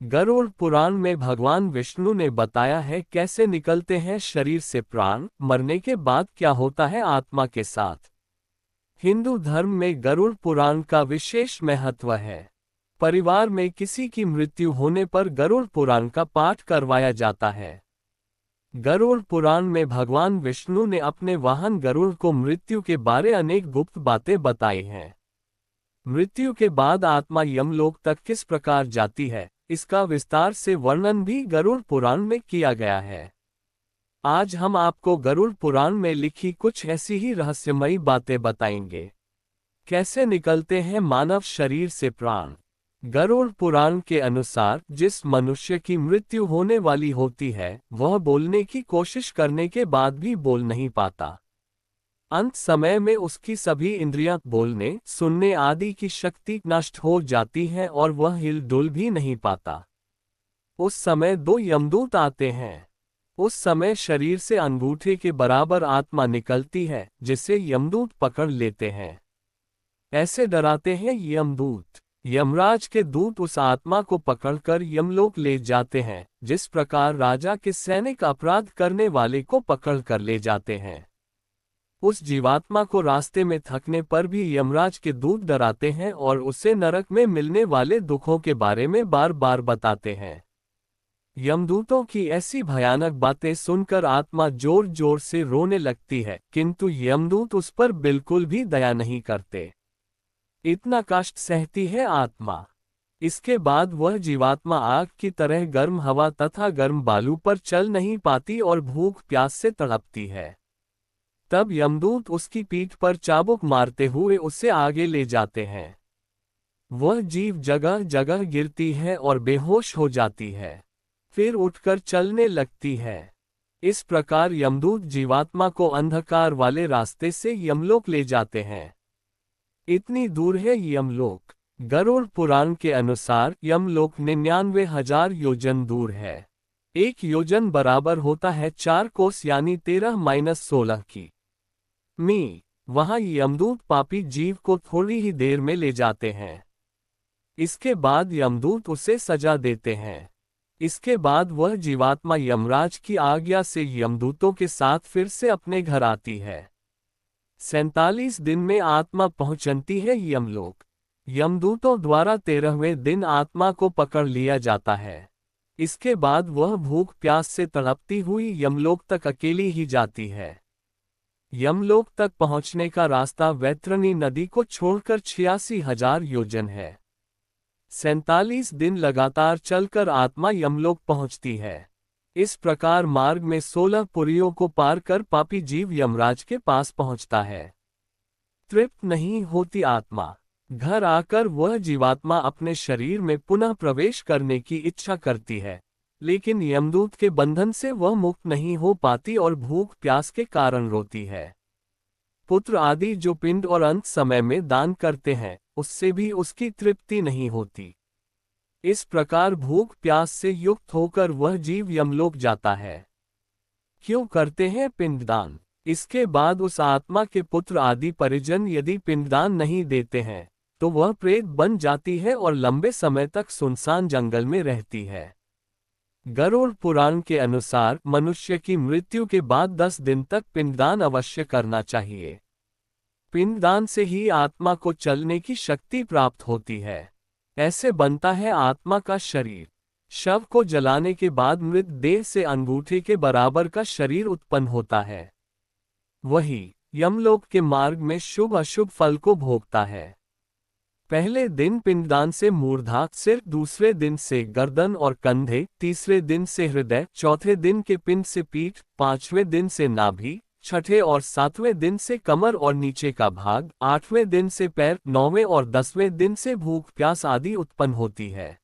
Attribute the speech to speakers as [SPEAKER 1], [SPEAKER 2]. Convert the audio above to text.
[SPEAKER 1] गरुड़ पुराण में भगवान विष्णु ने बताया है कैसे निकलते हैं शरीर से प्राण, मरने के बाद क्या होता है आत्मा के साथ। हिंदू धर्म में गरुड़ पुराण का विशेष महत्व है। परिवार में किसी की मृत्यु होने पर गरुड़ पुराण का पाठ करवाया जाता है। गरुड़ पुराण में भगवान विष्णु ने अपने वाहन गरुड़ को मृत्यु के बारे अनेक गुप्त बातें बताई हैं। मृत्यु के बाद आत्मा यमलोक तक किस प्रकार जाती है, इसका विस्तार से वर्णन भी गरुड़ पुराण में किया गया है। आज हम आपको गरुड़ पुराण में लिखी कुछ ऐसी ही रहस्यमयी बातें बताएंगे। कैसे निकलते हैं मानव शरीर से प्राण। गरुड़ पुराण के अनुसार जिस मनुष्य की मृत्यु होने वाली होती है वह बोलने की कोशिश करने के बाद भी बोल नहीं पाता। अंत समय में उसकी सभी इंद्रियां बोलने, सुनने आदि की शक्ति नष्ट हो जाती है और वह हिल डुल भी नहीं पाता। उस समय दो यमदूत आते हैं। उस समय शरीर से अंगूठे के बराबर आत्मा निकलती है जिसे यमदूत पकड़ लेते हैं। ऐसे डराते हैं यमदूत। यमराज के दूत उस आत्मा को पकड़कर यमलोक ले जाते हैं, जिस प्रकार राजा के सैनिक अपराध करने वाले को पकड़कर ले जाते हैं। उस जीवात्मा को रास्ते में थकने पर भी यमराज के दूत डराते हैं और उसे नरक में मिलने वाले दुखों के बारे में बार बार बताते हैं। यमदूतों की ऐसी भयानक बातें सुनकर आत्मा जोर जोर से रोने लगती है, किंतु यमदूत उस पर बिल्कुल भी दया नहीं करते। इतना कष्ट सहती है आत्मा। इसके बाद वह जीवात्मा आग की तरह गर्म हवा तथा गर्म बालू पर चल नहीं पाती और भूख प्यास से तड़पती है। तब यमदूत उसकी पीठ पर चाबुक मारते हुए उसे आगे ले जाते हैं। वह जीव जगह जगह गिरती है और बेहोश हो जाती है, फिर उठकर चलने लगती है। इस प्रकार यमदूत जीवात्मा को अंधकार वाले रास्ते से यमलोक ले जाते हैं। इतनी दूर है यमलोक। गरुड़ पुराण के अनुसार यमलोक 99,000 योजन दूर है। 1 योजन बराबर होता है 4 कोस यानी 13-16 की मी। वहां यमदूत पापी जीव को थोड़ी ही देर में ले जाते हैं। इसके बाद यमदूत उसे सजा देते हैं। इसके बाद वह जीवात्मा यमराज की आज्ञा से यमदूतों के साथ फिर से अपने घर आती है। 47 दिन में आत्मा पहुंचती है यमलोक। यमदूतों द्वारा 13वें दिन आत्मा को पकड़ लिया जाता है। इसके बाद वह भूख प्यास से तड़पती हुई यमलोक तक अकेली ही जाती है। यमलोक तक पहुंचने का रास्ता वैतरणी नदी को छोड़कर 86,000 योजन है। 47 दिन लगातार चलकर आत्मा यमलोक पहुंचती है। इस प्रकार मार्ग में 16 पुरियों को पार कर पापी जीव यमराज के पास पहुंचता है। तृप्त नहीं होती आत्मा। घर आकर वह जीवात्मा अपने शरीर में पुनः प्रवेश करने की इच्छा करती है, लेकिन यमदूत के बंधन से वह मुक्त नहीं हो पाती और भूख प्यास के कारण रोती है। पुत्र आदि जो पिंड और अंत समय में दान करते हैं, उससे भी उसकी तृप्ति नहीं होती। इस प्रकार भूख प्यास से युक्त होकर वह जीव यमलोक जाता है। क्यों करते हैं पिंडदान? इसके बाद उस आत्मा के पुत्र आदि परिजन यदि पिंडदान नहीं देते हैं तो वह प्रेत बन जाती है और लंबे समय तक सुनसान जंगल में रहती है। गरुड़ पुराण के अनुसार मनुष्य की मृत्यु के बाद 10 दिन तक पिंडदान अवश्य करना चाहिए। पिंडदान से ही आत्मा को चलने की शक्ति प्राप्त होती है। ऐसे बनता है आत्मा का शरीर। शव को जलाने के बाद मृत देह से अंगूठे के बराबर का शरीर उत्पन्न होता है। वही यमलोक के मार्ग में शुभ अशुभ फल को भोगता है। पहले दिन पिंडदान से मूर्धा सिर, दूसरे दिन से गर्दन और कंधे, तीसरे दिन से हृदय, चौथे दिन के पिंड से पीठ, 5वें दिन से नाभि, छठे और 7वें दिन से कमर और नीचे का भाग, 8वें दिन से पैर, 9वें और 10वें दिन से भूख प्यास आदि उत्पन्न होती है।